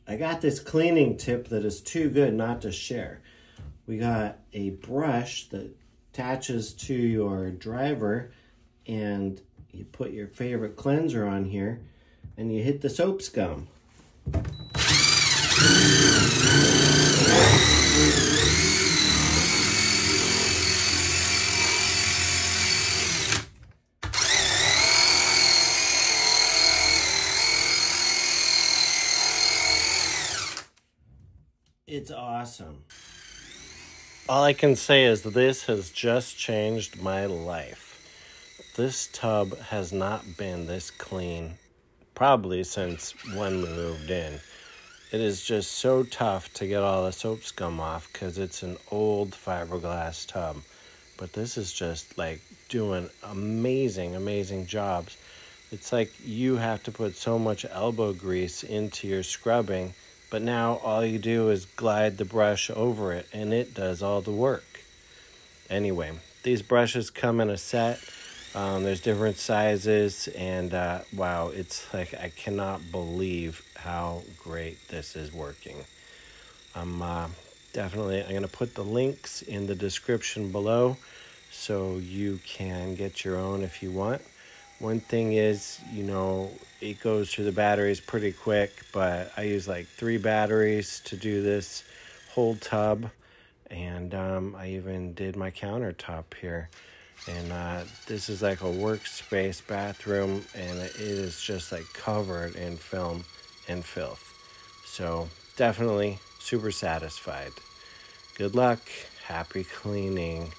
I got this cleaning tip that is too good not to share. We got a brush that attaches to your driver, and you put your favorite cleanser on here and you hit the soap scum. It's awesome. All I can say is this has just changed my life. This tub has not been this clean probably since when we moved in. It is just so tough to get all the soap scum off because it's an old fiberglass tub. But this is just like doing amazing jobs. It's like you have to put so much elbow grease into your scrubbing, but now all you do is glide the brush over it and it does all the work. Anyway, these brushes come in a set. There's different sizes, and wow, it's like I cannot believe how great this is working. I'm going to put the links in the description below so you can get your own if you want. One thing is, you know, it goes through the batteries pretty quick, but I use like 3 batteries to do this whole tub, and I even did my countertop here. And this is like a workspace bathroom, and it is just like covered in film and filth. So definitely super satisfied. Good luck. Happy cleaning.